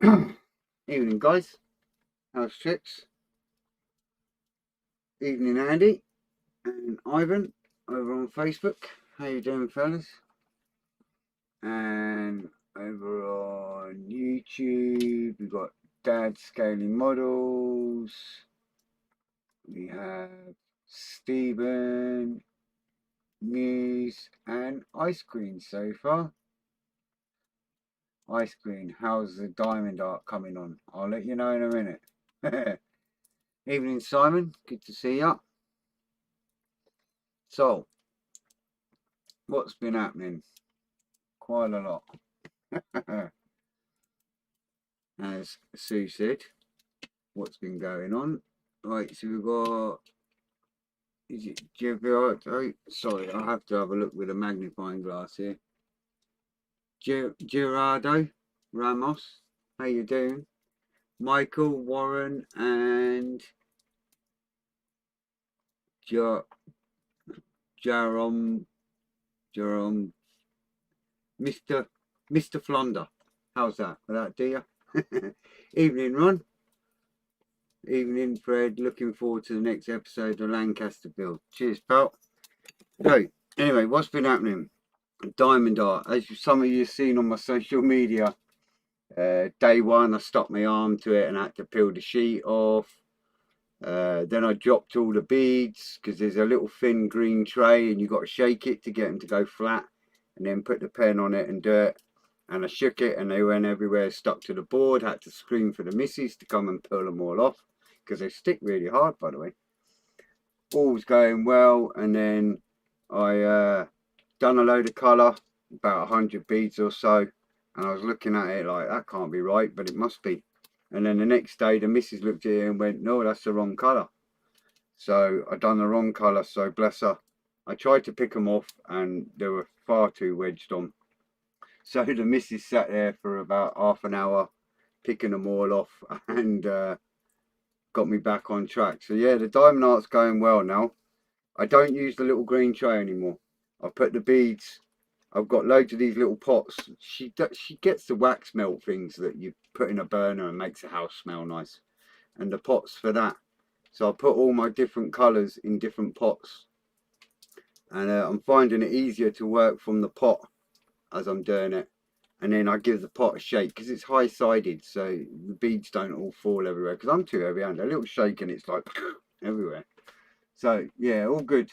Evening, guys. How's tricks? Evening, Andy and Ivan over on Facebook. How you doing, fellas? And over on YouTube, we've got Dad Scaling Models. We have Stephen, Muse, and Ice Cream so far. Ice Cream, how's the diamond art coming on? I'll let you know in a minute. Evening, Simon. Good to see you. So, what's been happening? Quite a lot. As Sue said, what's been going on? Right, so we've got, is it Gerardo? Sorry, I'll have to have a look with a magnifying glass here. Gerardo Ramos, how you doing? Michael, Warren, and Jerome, Mr. Flonder. How's that? Without do you? Evening, Ron. Evening, Fred. Looking forward to the next episode of Lancaster Build. Cheers, pal. So, anyway, what's been happening? Diamond art. As some of you have seen on my social media, day one, I stuck my arm to it and had to peel the sheet off. Then I dropped all the beads because there's a little thin green tray and you've got to shake it to get them to go flat, and then put the pen on it and do it. And I shook it and they went everywhere, stuck to the board. Had to scream for the missus to come and pull them all off because they stick really hard, by the way. All's going well, and then I done a load of colour, about 100 beads or so, and I was looking at it like, that can't be right, but it must be. And then the next day the missus looked at it and went, no, that's the wrong colour. So I done the wrong colour, so bless her. I tried to pick them off and they were far too wedged on. So the missus sat there for about half an hour picking them all off and got me back on track. So yeah, the diamond art's going well now. I don't use the little green tray anymore. I put the beads. I've got loads of these little pots. She gets the wax melt things that you put in a burner and makes the house smell nice, and the pots for that. So I put all my different colours in different pots, and I'm finding it easier to work from the pot as I'm doing it. And then I give the pot a shake because it's high-sided, so the beads don't all fall everywhere. Because I'm too heavy-handed. A little shake and it's like everywhere. So yeah, all good.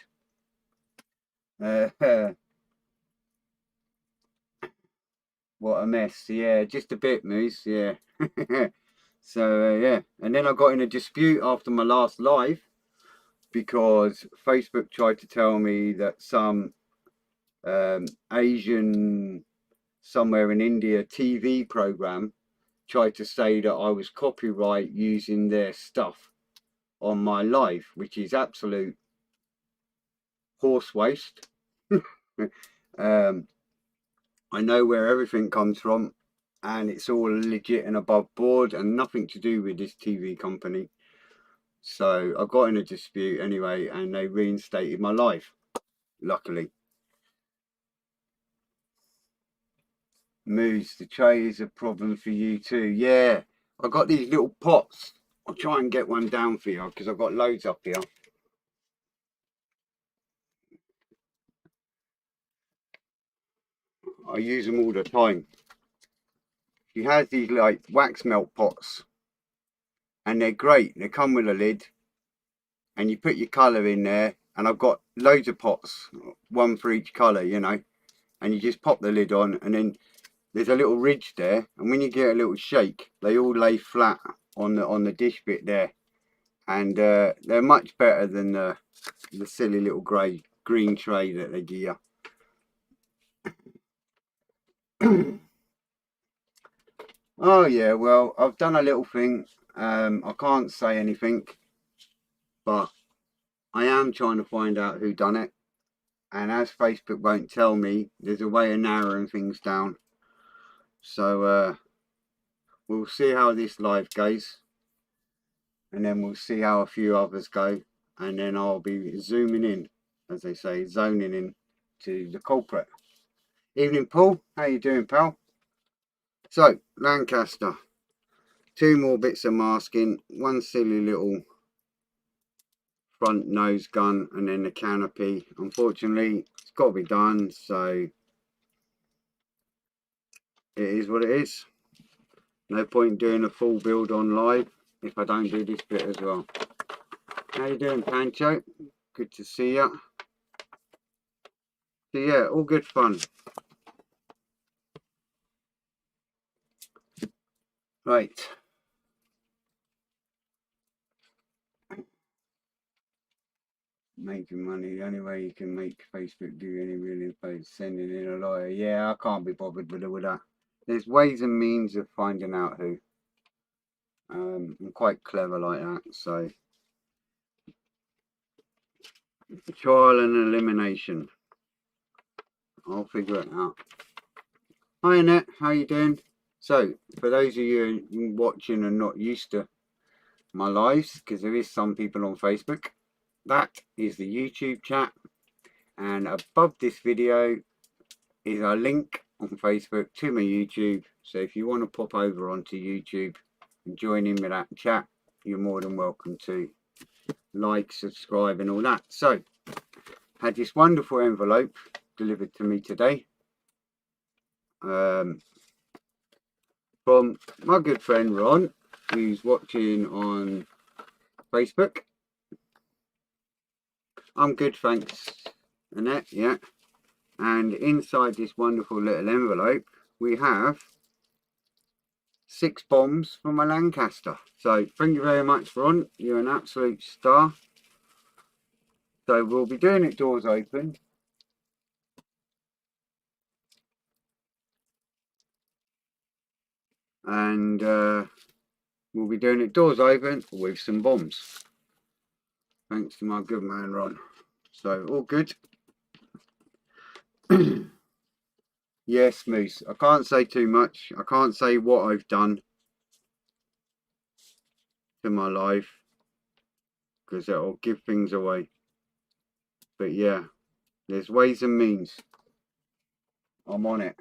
What a mess. Yeah, just a bit, Moose. Yeah. So yeah, and then I got in a dispute after my last live because Facebook tried to tell me that some Asian, somewhere in India, TV program tried to say that I was copyright using their stuff on my live, which is absolute horse waste. I know where everything comes from and it's all legit and above board and nothing to do with this TV company. So I got in a dispute anyway and they reinstated my live, luckily. Moose, the tray is a problem for you too. Yeah, I got these little pots. I'll try and get one down for you because I've got loads up here. I use them all the time. She has these like wax melt pots and they're great. They come with a lid and you put your colour in there, and I've got loads of pots, one for each colour, you know, and you just pop the lid on and then there's a little ridge there, and when you get a little shake they all lay flat on the dish bit there, and they're much better than the silly little green tray that they give you. Oh yeah, well, I've done a little thing. I can't say anything, but I am trying to find out who done it, and as Facebook won't tell me, there's a way of narrowing things down. So we'll see how this live goes, and then we'll see how a few others go, and then I'll be zooming in, as they say, zoning in to the culprit. Evening, Paul. How you doing, pal? So, Lancaster. 2 more bits of masking, one silly little front nose gun, and then the canopy. Unfortunately, it's got to be done, so it is what it is. No point doing a full build on live if I don't do this bit as well. How you doing, Pancho? Good to see you. So yeah, all good fun. Right. Making money, the only way you can make Facebook do any real info is sending in a lawyer. Yeah, I can't be bothered with that. There's ways and means of finding out who. I'm quite clever like that, so trial and elimination. I'll figure it out. Hi Annette, how you doing? So, for those of you watching and not used to my lives, because there is some people on Facebook, that is the YouTube chat, and above this video is a link on Facebook to my YouTube. So if you want to pop over onto YouTube and join in with that chat, you're more than welcome to. Like, subscribe and all that. So had this wonderful envelope delivered to me today from my good friend Ron, who's watching on Facebook. I'm good, thanks Annette. Yeah, and inside this wonderful little envelope we have 6 bombs from a Lancaster. So thank you very much, Ron. You're an absolute star. So we'll be doing it doors open. And we'll be doing it doors open with some bombs. Thanks to my good man, Ron. So all good. Yes, Moose. I can't say too much. I can't say what I've done to my life because it'll give things away. But yeah, there's ways and means. I'm on it.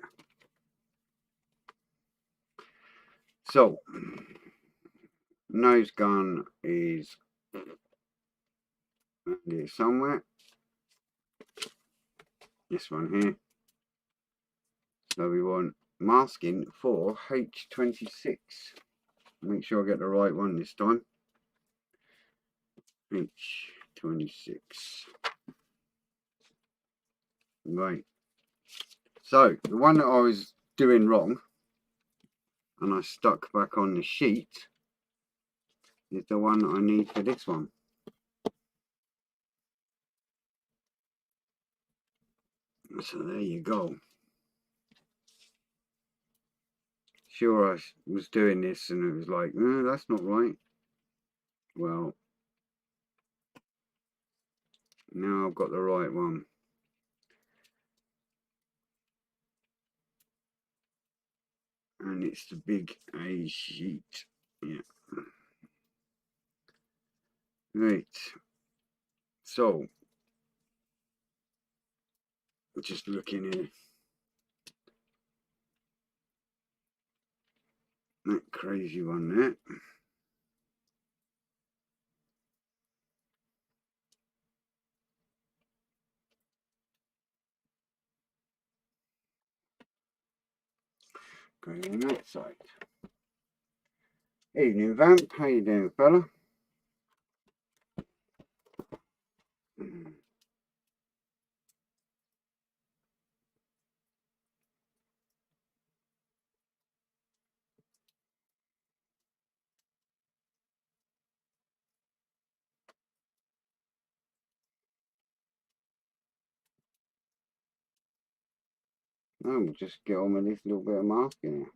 So, nose gun is here somewhere. This one here. So we want masking for H26. Make sure I get the right one this time. H26. Right. So the one that I was doing wrong and I stuck back on the sheet is the one that I need for this one. So there you go. Sure, I was doing this and it was like, no, that's not right. Well, now I've got the right one. And it's the big A sheet. Yeah. Right. So, just looking here. That crazy one there. Going on that side. Evening, Vamp. How you doing, fella? Oh, we'll just get on with this little bit of masking here.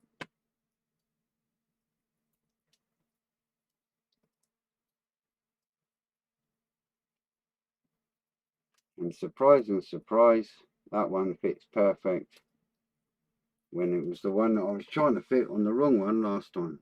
And surprise, that one fits perfect when it was the one that I was trying to fit on the wrong one last time.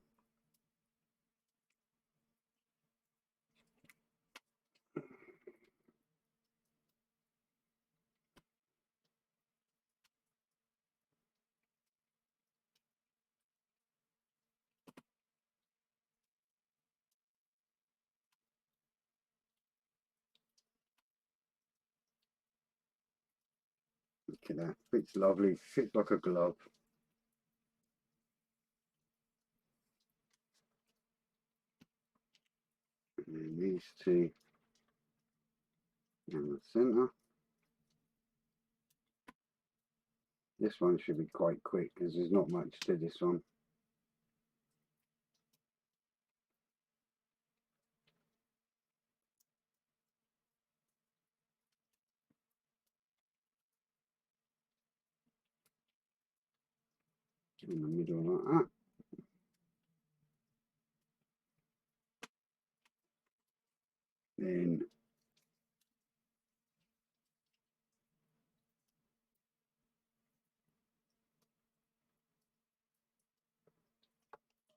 Look at that, fits lovely, fits like a glove. And then these two in the centre. This one should be quite quick because there's not much to this one. In the middle like that. Then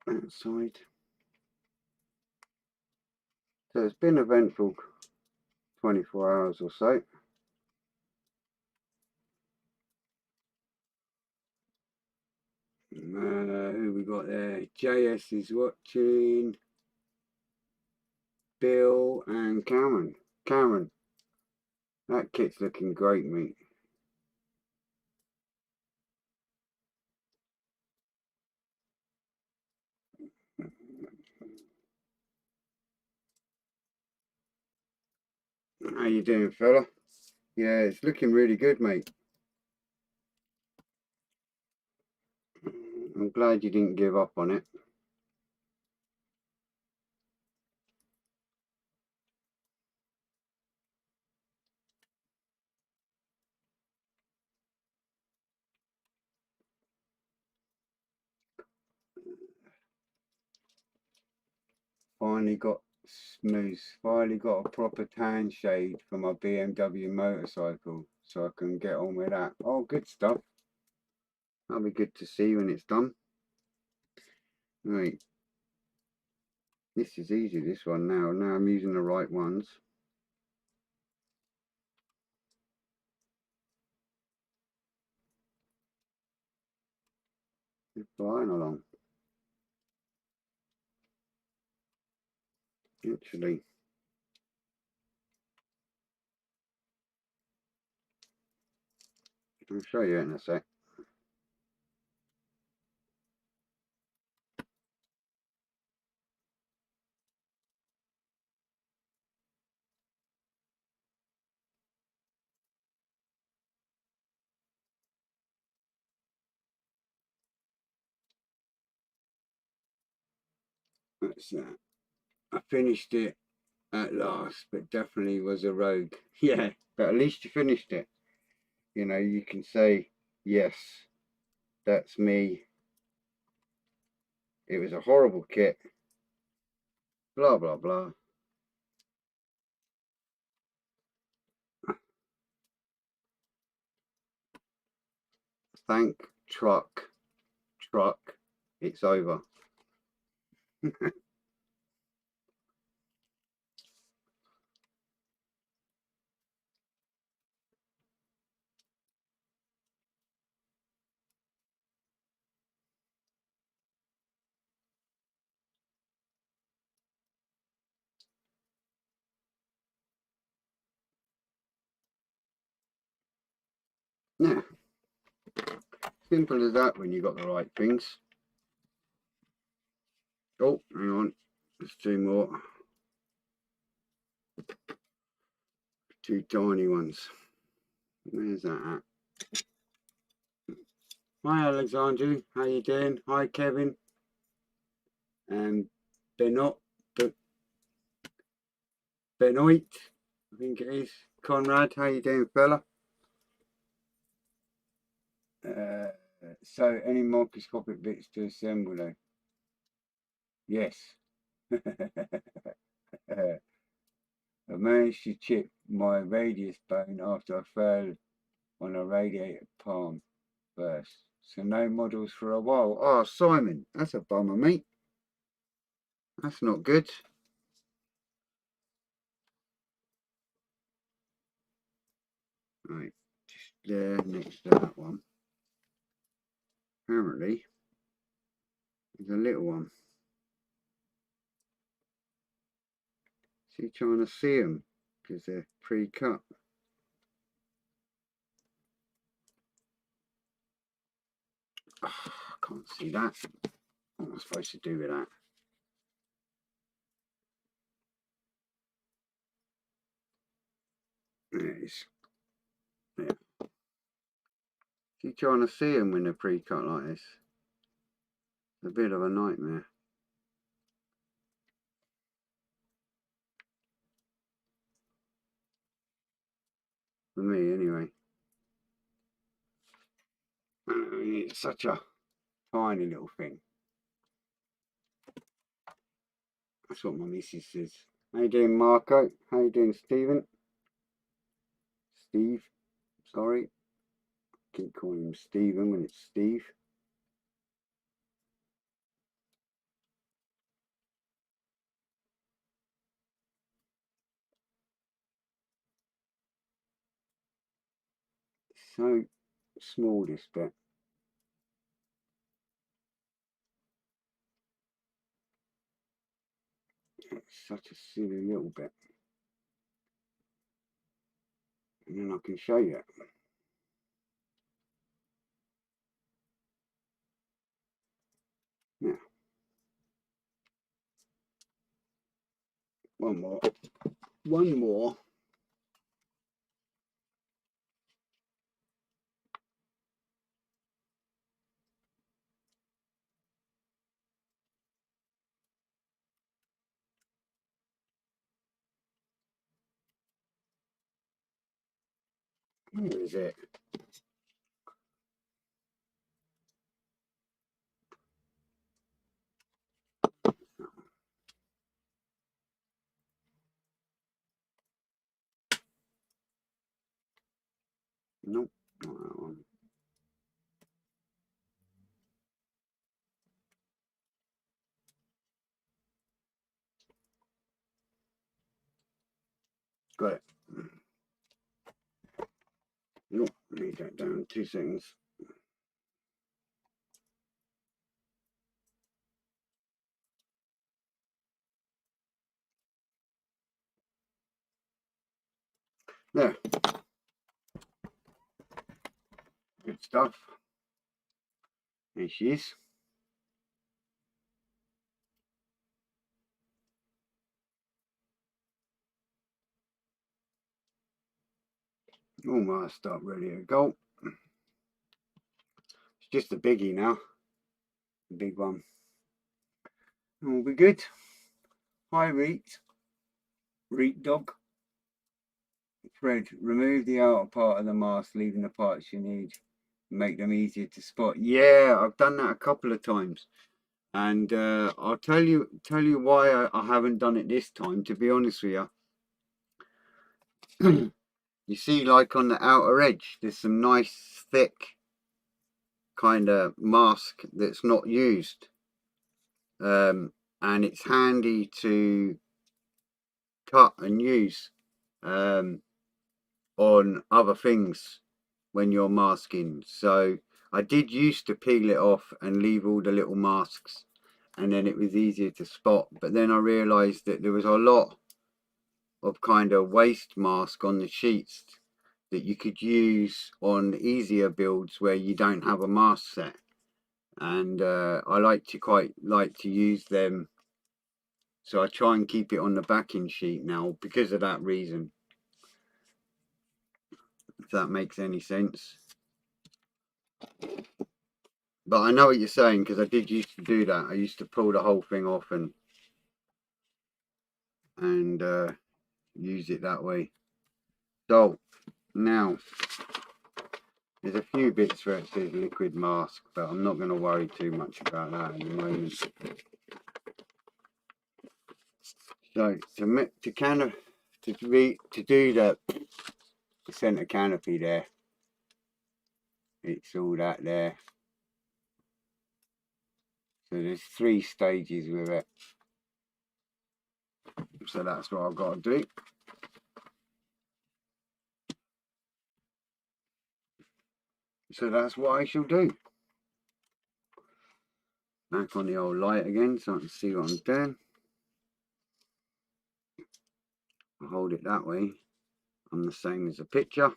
that side. So it's been eventful 24 hours or so. Who we got there? JS is watching. Bill and Cameron. Cameron, that kit's looking great, mate. How you doing, fella? Yeah, it's looking really good, mate. I'm glad you didn't give up on it. Finally got smooth. Finally got a proper tan shade for my BMW motorcycle, so I can get on with that. Oh, good stuff. That'll be good to see when it's done. Right. This is easy, this one now. Now I'm using the right ones. It's flying along. Actually, I'll show you in a sec. That's I finished it at last, but definitely was a rogue. Yeah, but at least you finished it. You know, you can say, yes, that's me. It was a horrible kit. Blah, blah, blah. Thank truck, it's over. Yeah, simple as that when you got the right things. Oh, hang on, there's two more. Two tiny ones. Where's that at? Hi Alexandru, how you doing? Hi Kevin. And Benoit, Benoit, I think it is. Conrad, how you doing, fella? So any microscopic bits to assemble though? Yes. I managed to chip my radius bone after I fell on a radiator palm first. So no models for a while. Oh, Simon, that's a bummer, mate. That's not good. Right, just there next to that one. Apparently, there's a little one. So you're trying to see them because they're pre-cut. Oh, I can't see that. What am I supposed to do with that? There it is. Yeah. Keep trying to see them when they're pre-cut like this. It's a bit of a nightmare. For me, anyway. It's such a tiny little thing. That's what my missus says. How you doing, Marco? How you doing, Stephen? Steve, sorry. Keep calling him Stephen when it's Steve. So small, this bit. It's such a silly little bit. And then I can show you it. Yeah. One more. One more. Where is it? Nope, not that one. Got it. Nope, need that down. 2 seconds. There. Good stuff. There she is. All masked up, ready to go. It's just a biggie now. The big one. All be good. Hi, Reet. Reet dog. Fred, remove the outer part of the mask, leaving the parts you need. Make them easier to spot. Yeah, I've done that a couple of times. And I'll tell you why I haven't done it this time, to be honest with you. You see, like on the outer edge, there's some nice thick kind of mask that's not used. And it's handy to cut and use on other things when you're masking. So I did used to peel it off and leave all the little masks, and then it was easier to spot. But then I realized that there was a lot of kind of waste mask on the sheets that you could use on easier builds where you don't have a mask set. And I quite like to use them, so I try and keep it on the backing sheet now because of that reason, if that makes any sense. But I know what you're saying, because I did used to do that. I used to pull the whole thing off and use it that way. So now there's a few bits where it says liquid mask, but I'm not going to worry too much about that at the moment. So to do the centre canopy there, it's all that there. So there's 3 stages with it. So that's what I've got to do. So that's what I shall do. Back on the old light again so I can see what I'm doing. I'll hold it that way. I'm the same as the picture.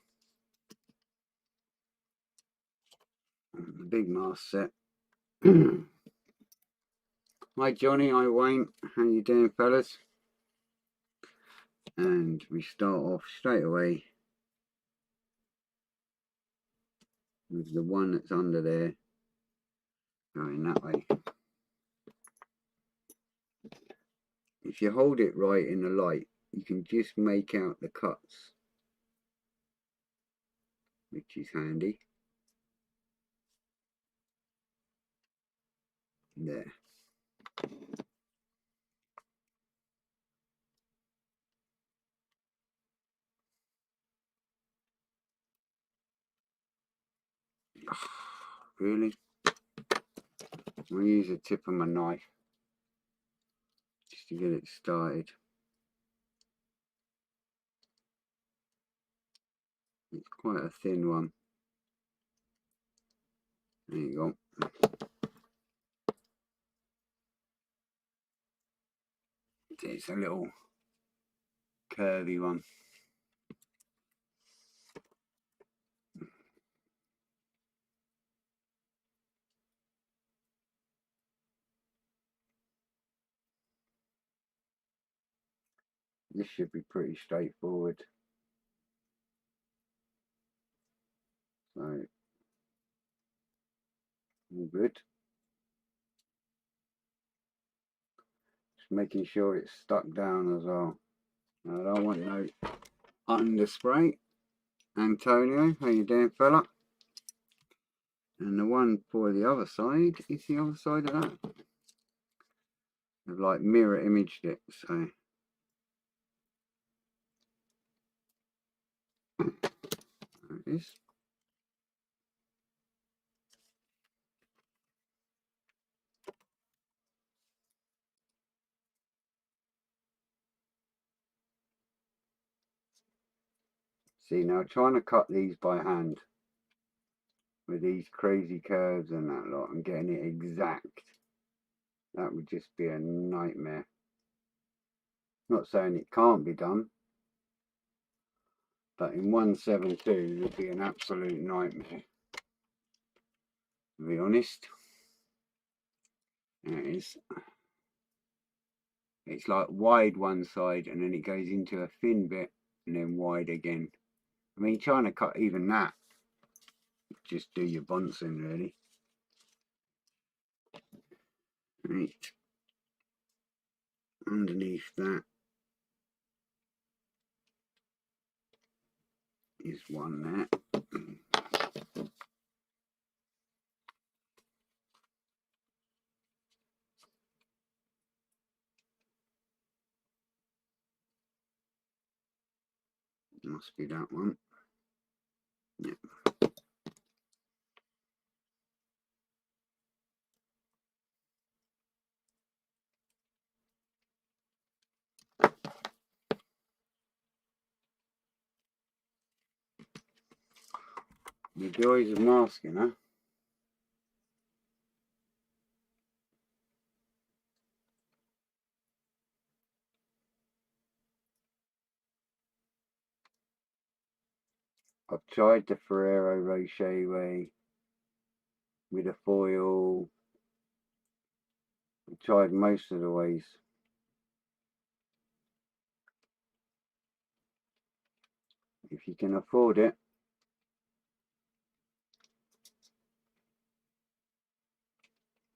A big mast set. Hi Johnny, hi Wayne, how you doing fellas? And we start off straight away with the one that's under there, going that way. If you hold it right in the light, you can just make out the cuts, which is handy. There. Really? I'll use the tip of my knife just to get it started. It's quite a thin one. There you go. It's a little curvy one. This should be pretty straightforward. So, all good. Just making sure it's stuck down as well. I don't want no underspray. Antonio, how you doing, fella? And the one for the other side is the other side of that. I've like mirror imaged it, so there it is. See, now trying to cut these by hand with these crazy curves and that lot and getting it exact, that would just be a nightmare. Not saying it can't be done, but in 172 it would be an absolute nightmare, to be honest. There it is. It's like wide one side and then it goes into a thin bit and then wide again. I mean, trying to cut even that, just do your Bunsen really. Right. Underneath that is one there. Must be that one. Yep. The joys of masking, huh? I've tried the Ferrero Rocher way with a foil. I've tried most of the ways. If you can afford it,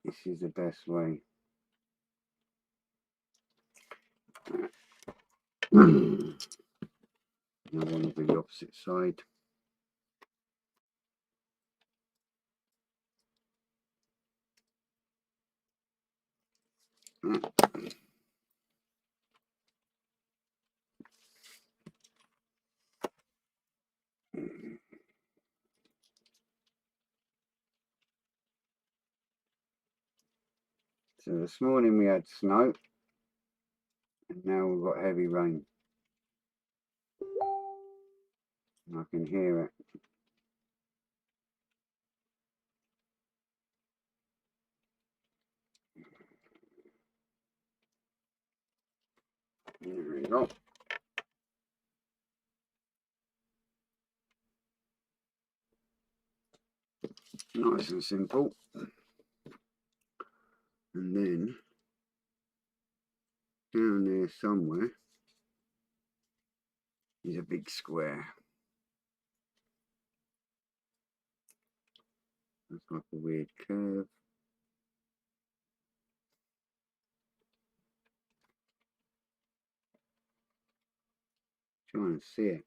this is the best way. Now one of the opposite side. So this morning we had snow and now we've got heavy rain. I can hear it. There we go. Nice and simple. And then down there somewhere is a big square. That's like a weird curve. Trying to see it.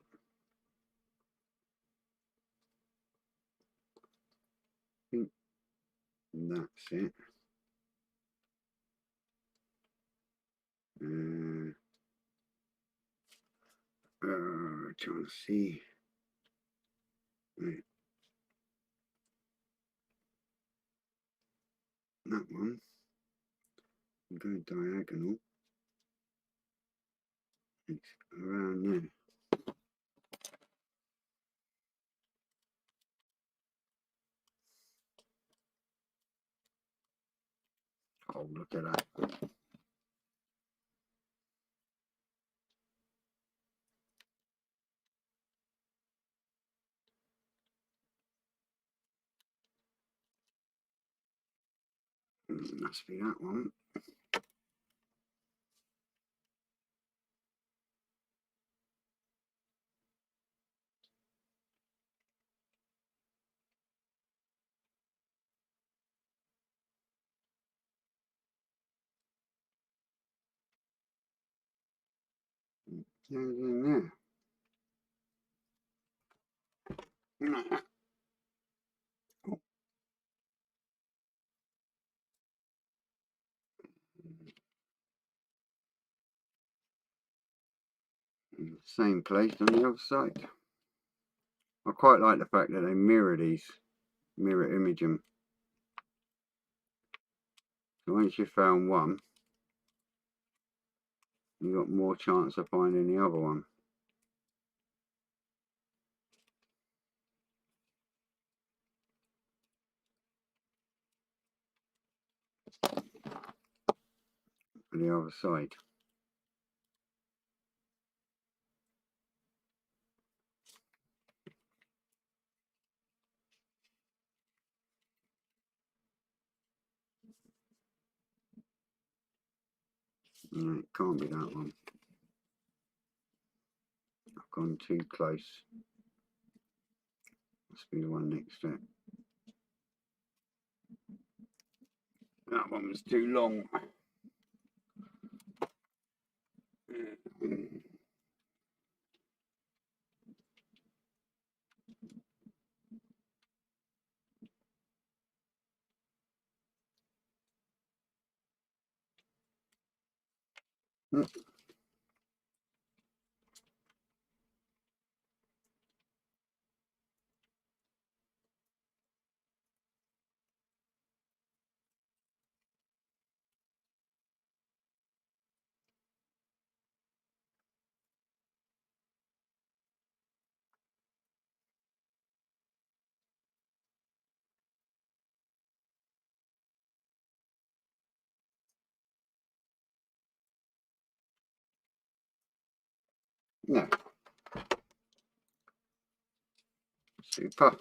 I think that's it. Trying to see. Right. That one. Go diagonal. It's around there. Oh, look at that. Must be that one. There's in there. Same place on the other side. I quite like the fact that they mirror image them. So once you've found one, you've got more chance of finding the other one. On the other side. No, it can't be that one. I've gone too close. Must be the one next to it. That one was too long. No. Super.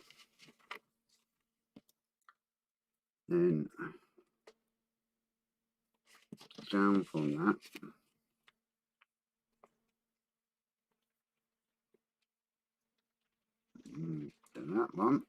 Then down from that. To that one.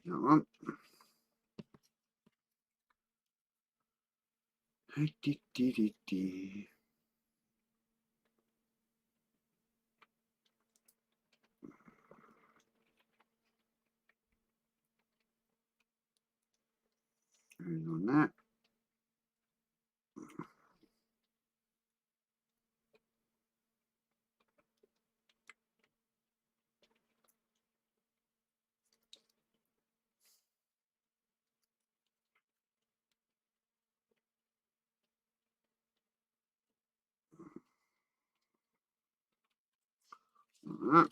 That one. Going on that. That.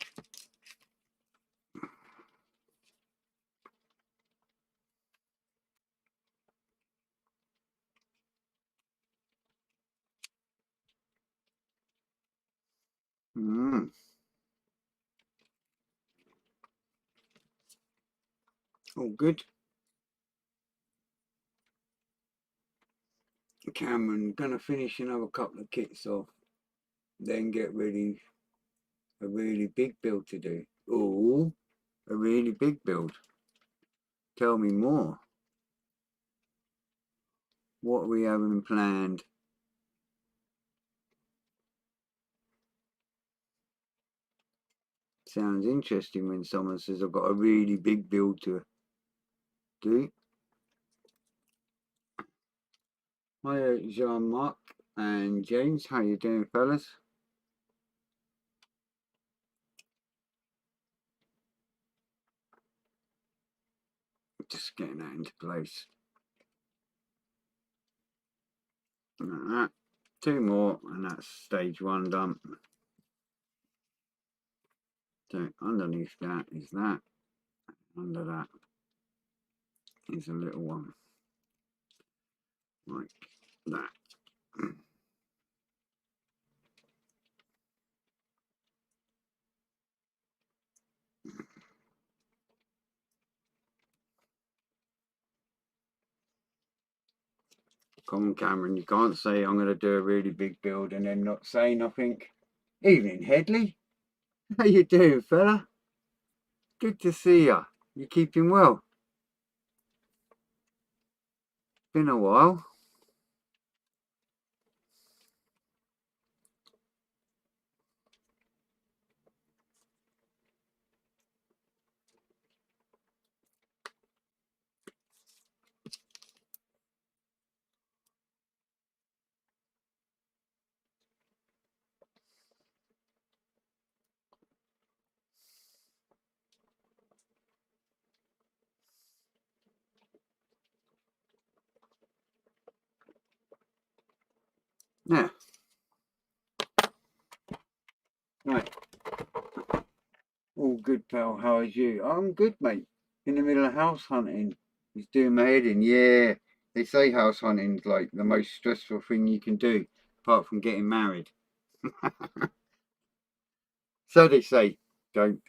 All good. Cameron, gonna finish another couple of kits off, then get ready a really big build to do. Oh, a really big build. Tell me more. What are we having planned? Sounds interesting when someone says I've got a really big build to do. Hi Jean-Marc and James, how you doing fellas? Just getting that into place. Like that. 2 more and that's stage 1 done. So underneath that is that. Under that is a little one. Like that. Come on Cameron, you can't say I'm going to do a really big build and then not say nothing. Evening Headley. How you doing fella? Good to see ya. You keeping well? Been a while. Yeah. Right. All good pal, how is you? I'm good mate. In the middle of house hunting. He's doing my head in. Yeah. They say house hunting's like the most stressful thing you can do, apart from getting married. So they say. Don't.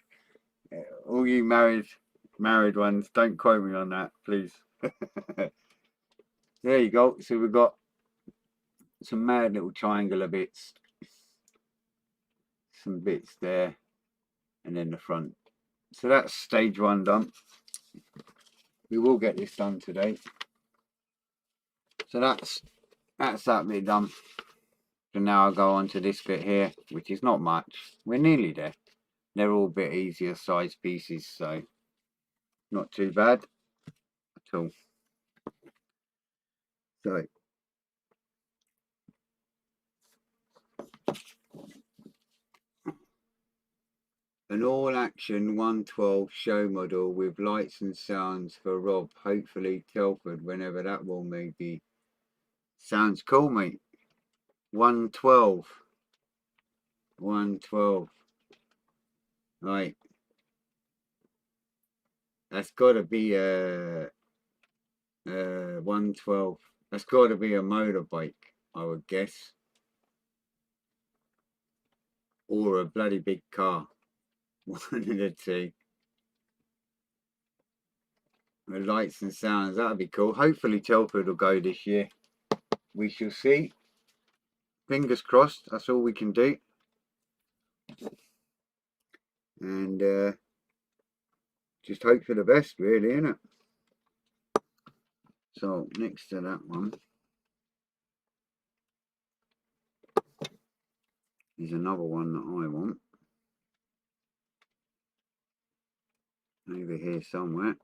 All you married ones, don't quote me on that, please. There you go. So we've got some mad little triangular bits. Some bits there. And then the front. So that's stage 1 done. We will get this done today. So that's that bit done. So now I'll go on to this bit here, which is not much. We're nearly there. They're all a bit easier size pieces, so not too bad at all. So an all-action 112 show model with lights and sounds for Rob, hopefully Telford, whenever that will may be. Sounds cool, mate. 112. 112. Right. That's got to be a 112. That's got to be a motorbike, I would guess. Or a bloody big car. One of the two. The lights and sounds, that'd be cool. Hopefully Telford will go this year. We shall see. Fingers crossed, that's all we can do. And just hope for the best, really, innit? So next to that one is another one that I want. Over here somewhere.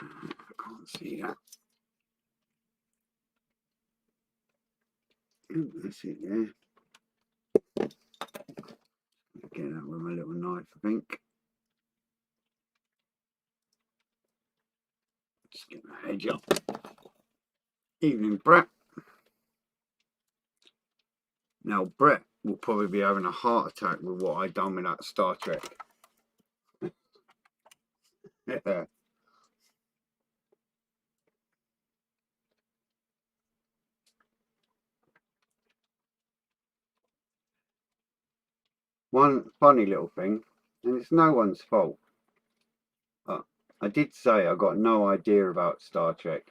I can't see that. Oh, that's it there. Get that with my little knife, I think. Just get my edge up. Evening, Brett. Now, Brett will probably be having a heart attack with what I done with that Star Trek. Yeah. one funny little thing, and it's no one's fault. I did say I got no idea about Star Trek,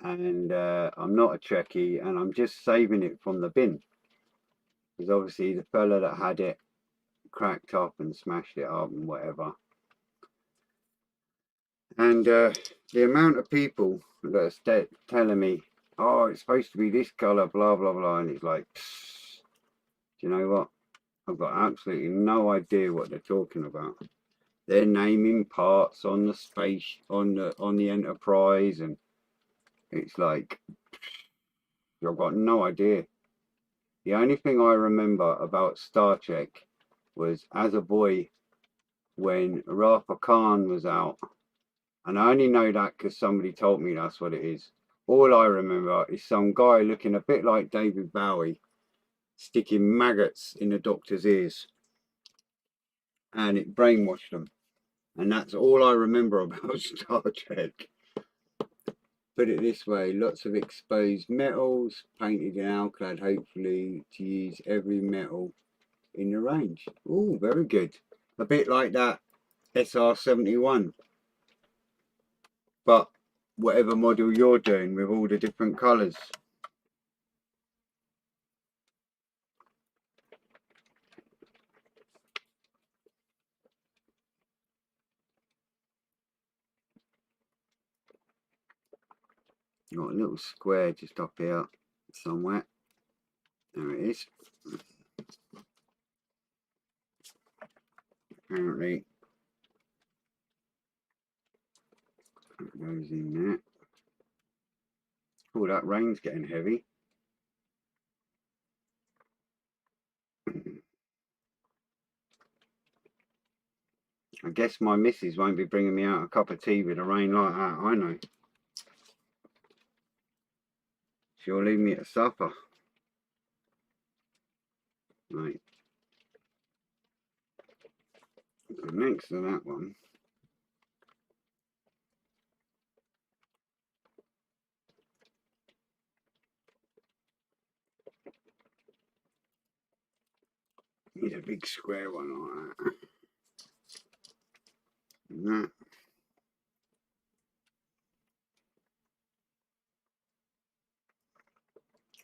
and I'm not a Trekkie, and I'm just saving it from the bin, because obviously the fella that had it cracked up and smashed it up and whatever. And the amount of people that are telling me, oh, it's supposed to be this colour, blah, blah, blah. And it's like, psst, do you know what? I've got absolutely no idea what they're talking about. They're naming parts on the space, on the Enterprise. And it's like, I've got no idea. The only thing I remember about Star Trek was as a boy when Rafa Khan was out. And I only know that because somebody told me that's what it is. All I remember is some guy looking a bit like David Bowie sticking maggots in the doctor's ears, and it brainwashed them. And that's all I remember about Star Trek. Put it this way, lots of exposed metals, painted in alclad, hopefully to use every metal in the range. Oh, very good. A bit like that SR-71. But whatever model you're doing with all the different colours. Got a little square just up here somewhere. There it is. Apparently it goes in there. Oh, that rain's getting heavy. I guess my missus won't be bringing me out a cup of tea with a rain like that, I know. She'll leave me at supper. Right. So next to that one, need a big square one like that. And that.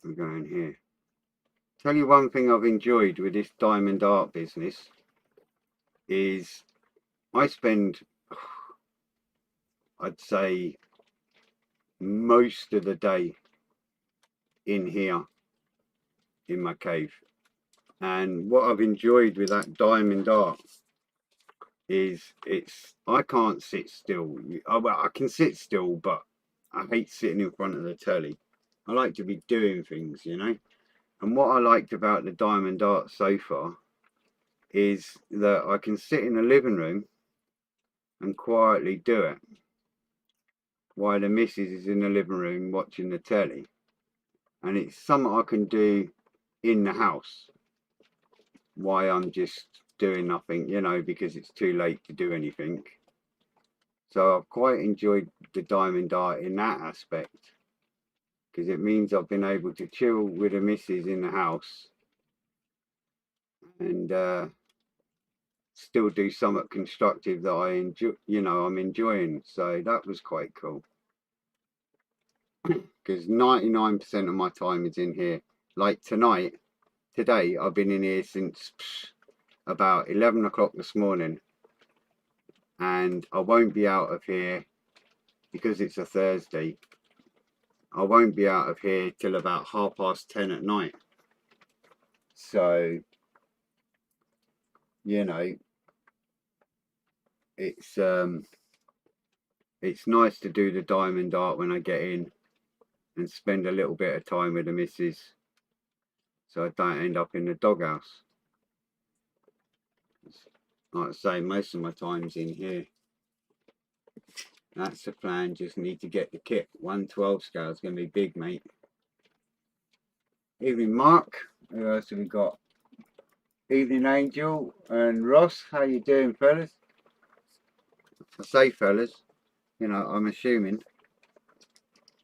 We go in here. Tell you one thing I've enjoyed with this diamond art business is I spend, I'd say, most of the day in here in my cave. And what I've enjoyed with that diamond art is I can't sit still. Well, I can sit still, but I hate sitting in front of the telly. I like to be doing things, you know. And what I liked about the diamond art so far is that I can sit in the living room and quietly do it while the missus is in the living room watching the telly. And it's something I can do in the house while I'm just doing nothing, you know, because it's too late to do anything. So I've quite enjoyed the diamond art in that aspect, because it means I've been able to chill with the missus in the house and still do something constructive that I enjoy, you know, I'm enjoying. So that was quite cool, because 99% of my time is in here. Like today I've been in here since about 11 o'clock this morning, and I won't be out of here because it's a Thursday. I won't be out of here till about 10:30 at night. So, you know, it's nice to do the diamond art when I get in and spend a little bit of time with the missus, so I don't end up in the doghouse. Like I say, most of my time's in here. That's the plan. Just need to get the kit. 112 scale is going to be big, mate. Evening, Mark. Who else have we got? Evening, Angel and Ross. How you doing, fellas? I say fellas, you know, I'm assuming.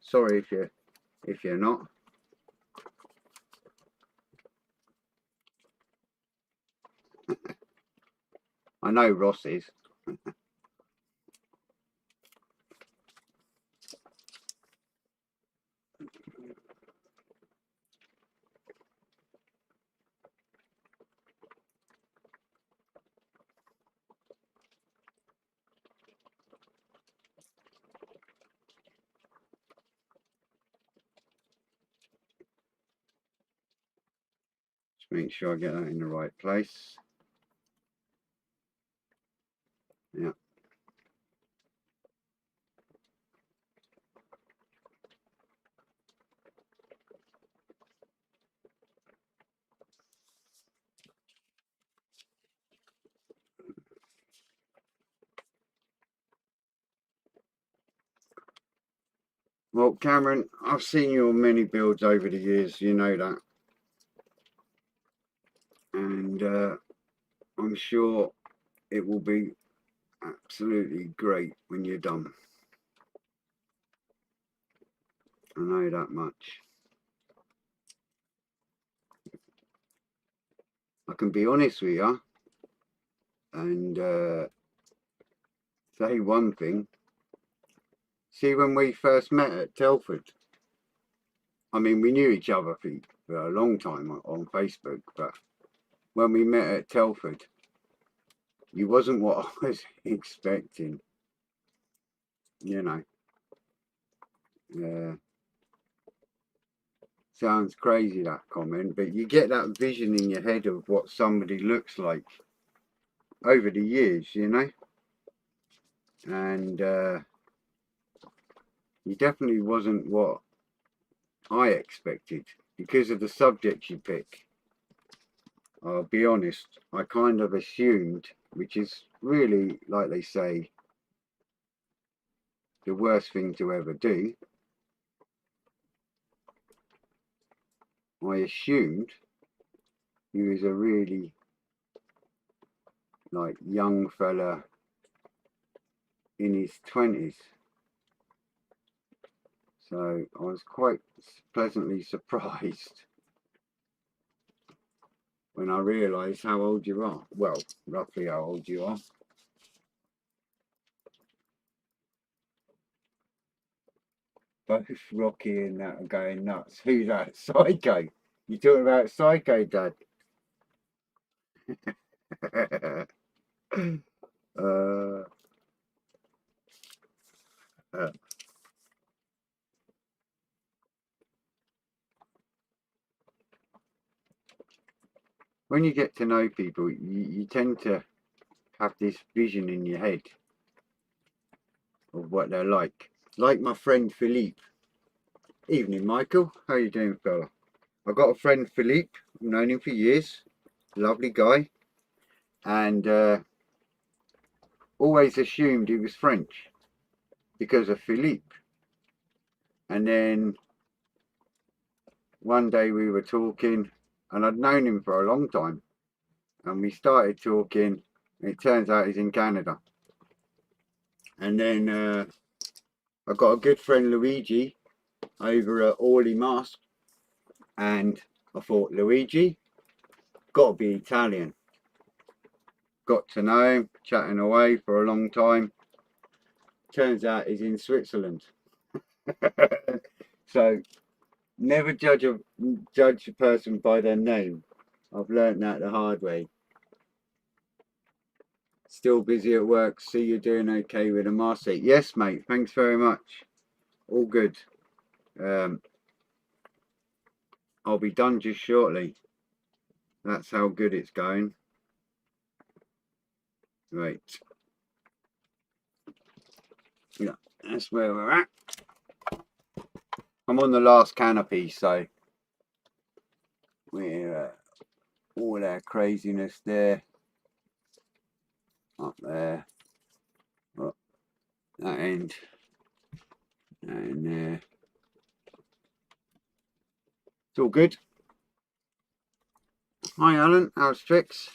Sorry if you're not. I know Ross is. Just make sure I get that in the right place. Yeah. Well, Cameron, I've seen you on many builds over the years, you know that. And I'm sure it will be absolutely great when you're done. I know that much. I can be honest with you and say one thing. See, when we first met at Telford, I mean, we knew each other for a long time on Facebook, but when we met at Telford, you wasn't what I was expecting, you know. Sounds crazy, that comment, but you get that vision in your head of what somebody looks like over the years, you know. And you definitely wasn't what I expected because of the subjects you pick. I'll be honest, I kind of assumed, which is really, like they say, the worst thing to ever do. I assumed he was a really like young fella in his 20s. So I was quite pleasantly surprised when I realised how old you are. Well, roughly how old you are. Both Rocky and that are going nuts. Who's that? Psycho? You talking about Psycho, Dad? uh, uh, when you get to know people, you tend to have this vision in your head of what they're like. Like my friend Philippe. Evening, Michael. How you doing, fella? I've got a friend Philippe. I've known him for years. Lovely guy. And always assumed he was French because of Philippe. And then one day we were talking, and I'd known him for a long time. And we started talking, and it turns out he's in Canada. And then I've got a good friend Luigi over at Orly Mask, and I thought, Luigi, got to be Italian. Got to know him, chatting away for a long time. Turns out he's in Switzerland. So never judge a person by their name. I've learnt that the hard way. Still busy at work. See you doing okay with a Marseille. Yes, mate. Thanks very much. All good. I'll be done just shortly. That's how good it's going. Right. Yeah, that's where we're at. I'm on the last canopy, so we're all our craziness there. Up there. Up that end. And there. It's all good. Hi Alan, how's tricks?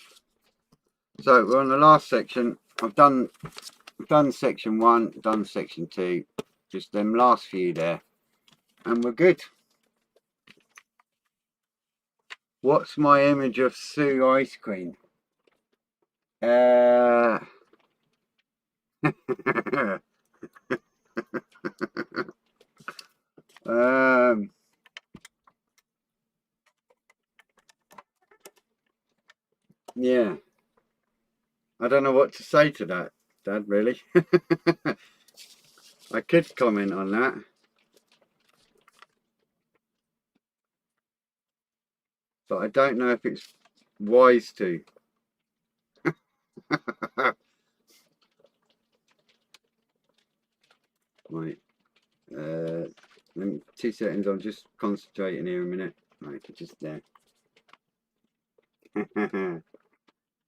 So we're on the last section. I've done section 1, done section 2, just them last few there, and we're good. What's my image of Sue ice cream? Uh, um, yeah, I don't know what to say to that, Dad, really. I could comment on that. But I don't know if it's wise to. Right. 2 seconds, I'm just concentrating here a minute. Right, just there.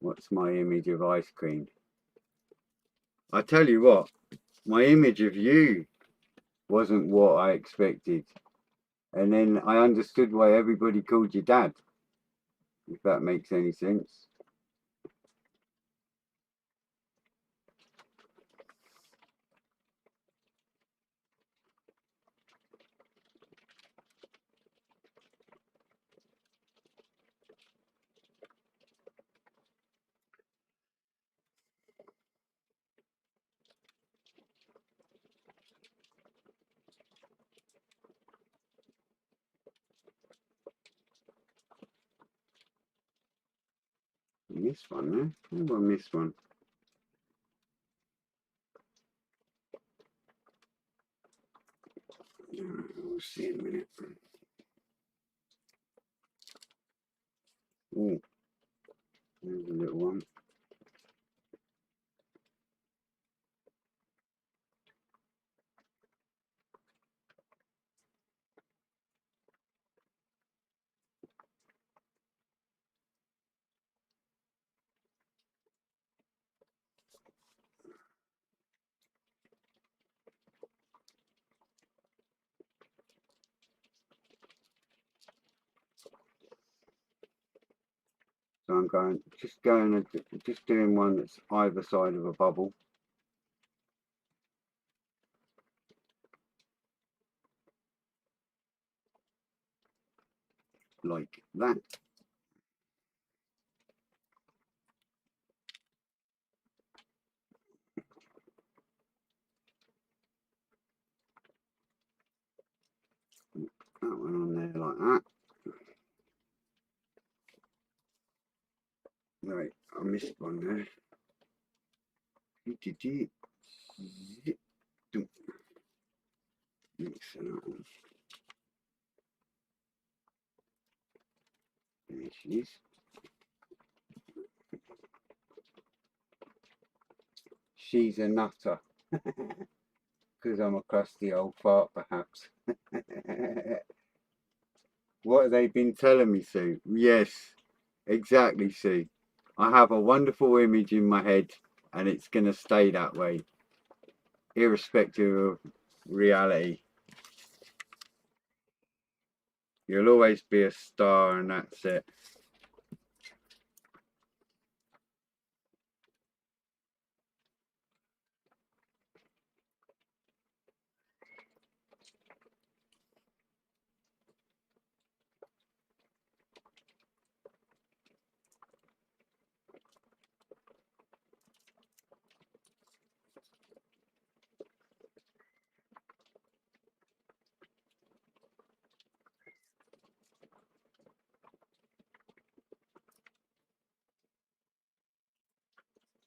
What's my image of ice cream? I tell you what, my image of you wasn't what I expected. And then I understood why everybody called you Dad, if that makes any sense. I missed one there. Oh, I missed one. We'll see in a minute. Oh, there's a little one. So I'm just doing one that's either side of a bubble. Like that. That one on there like that. Right, I missed one there. Mix that one. There she is. She's a nutter. Because I'm a crusty old fart, perhaps. What have they been telling me, Sue? Yes, exactly, Sue. I have a wonderful image in my head, and it's going to stay that way, irrespective of reality. You'll always be a star, and that's it.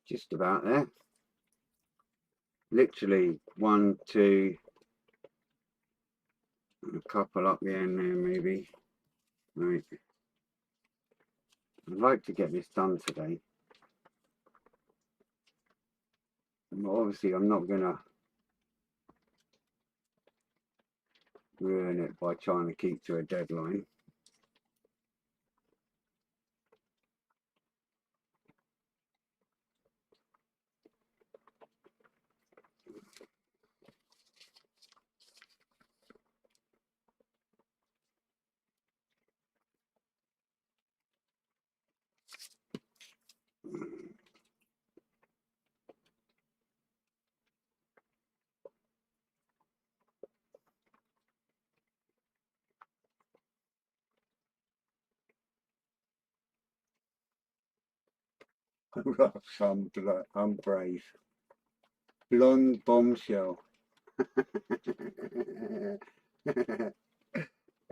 Just about there. Literally 1, 2, and a couple up the end there, maybe. Right. I'd like to get this done today. But obviously, I'm not going to ruin it by trying to keep to a deadline. I'm brave. Blonde bombshell.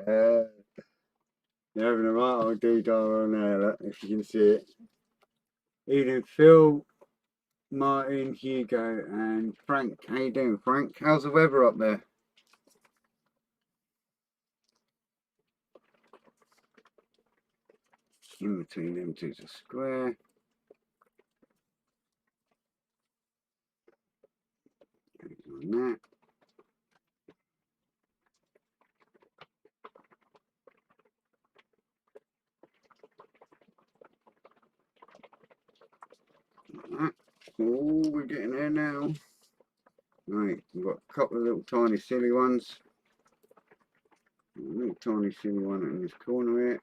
You're having a right old doodah on there, look, if you can see it. Evening, Phil, Martin, Hugo, and Frank. How you doing, Frank? How's the weather up there? In between them two's a square. On that. Like that. Oh, we're getting there now. Right, we've got a couple of little tiny silly ones. A little tiny silly one in this corner here.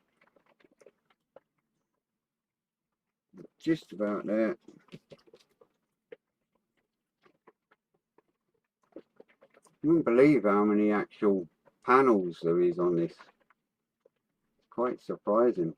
Just about there. I wouldn't believe how many actual panels there is on this. Quite surprising.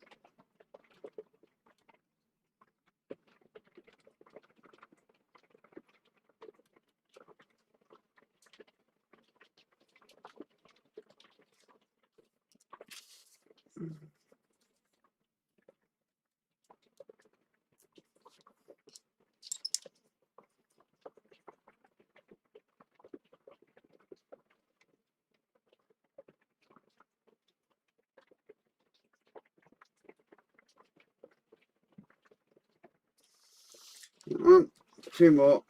Two more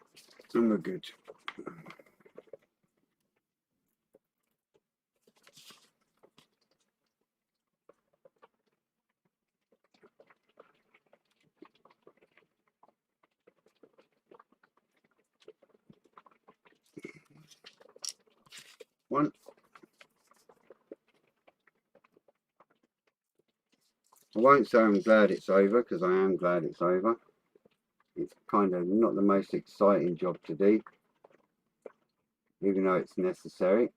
and we're good. One. I won't say I'm glad it's over, because I am glad it's over. It's kind of not the most exciting job to do, even though it's necessary.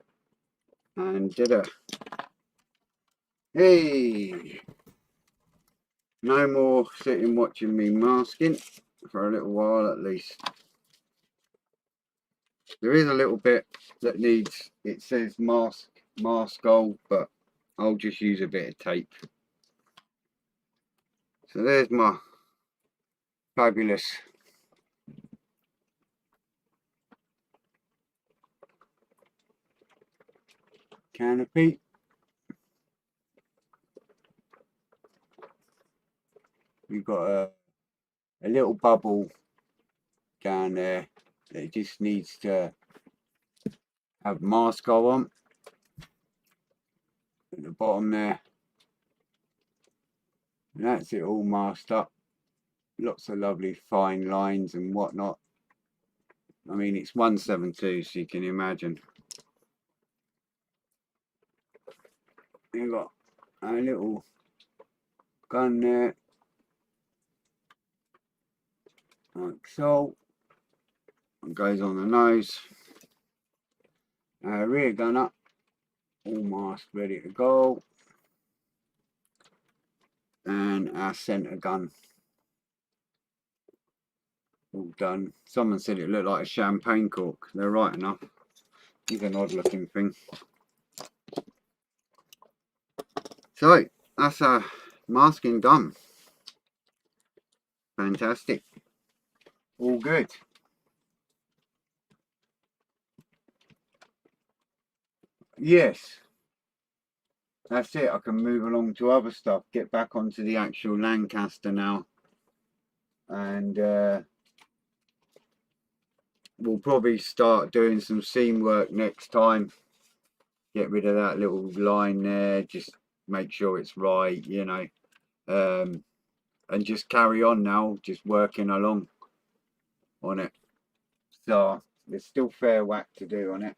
And did a hey, no more sitting watching me masking for a little while at least. There is a little bit that needs, it says mask gold, but I'll just use a bit of tape. So there's my fabulous canopy. We've got a little bubble down there that just needs to have mask go on at the bottom there. And that's it all masked up. Lots of lovely fine lines and whatnot. I mean, it's 172, so you can imagine. You've got a little gun there, like so. It goes on the nose. Rear gun up, all masked, ready to go. And our centre gun, all done. Someone said it looked like a champagne cork. They're right enough. It's an odd looking thing. So that's our masking done. Fantastic. All good. Yes. That's it. I can move along to other stuff. Get back onto the actual Lancaster now. And we'll probably start doing some seam work next time. Get rid of that little line there. Just make sure it's right, you know. And just carry on now. Just working along on it. So there's still fair whack to do on it.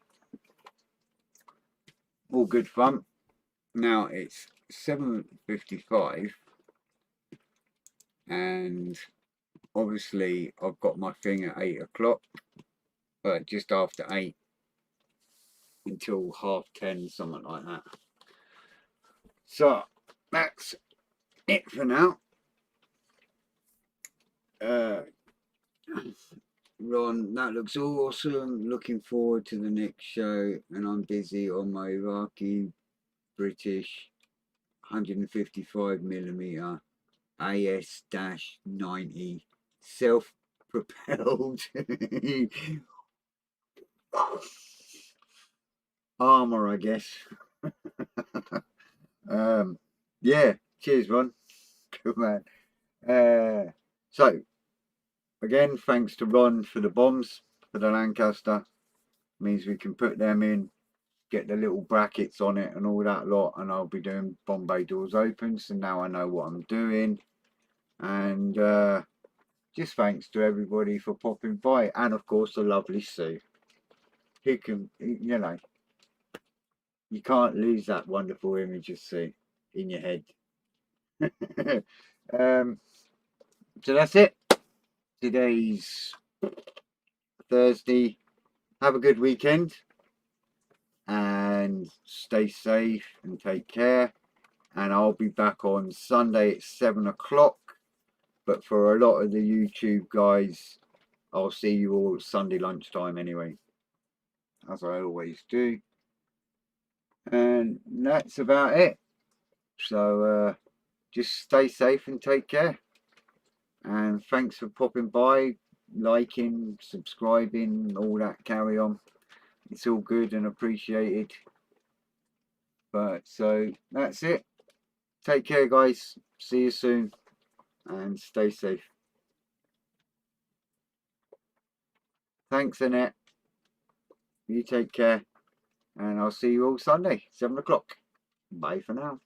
All good fun. Now it's 7:55 and obviously I've got my thing at 8 o'clock, but just after 8 until 10:30, something like that. So that's it for now. Ron, that looks awesome. Looking forward to the next show, and I'm busy on my Iraqi British 155mm AS-90 self-propelled armor, I guess. Yeah, cheers, Ron. Good man. So again, thanks to Ron for the bombs for the Lancaster. Means we can put them in, get the little brackets on it and all that lot, and I'll be doing Bombay doors open, so now I know what I'm doing. And just thanks to everybody for popping by, and of course the lovely Sue, who can, you know, you can't lose that wonderful image of Sue in your head. So that's it. Today's Thursday. Have a good weekend and stay safe and take care. And I'll be back on Sunday at 7 o'clock. But for a lot of the YouTube guys, I'll see you all at Sunday lunchtime anyway, as I always do. And that's about it. So just stay safe and take care. And thanks for popping by, liking, subscribing, all that carry on. It's all good and appreciated. But so that's it. Take care, guys. See you soon and stay safe. Thanks, Annette. You take care. And I'll see you all Sunday, 7 o'clock. Bye for now.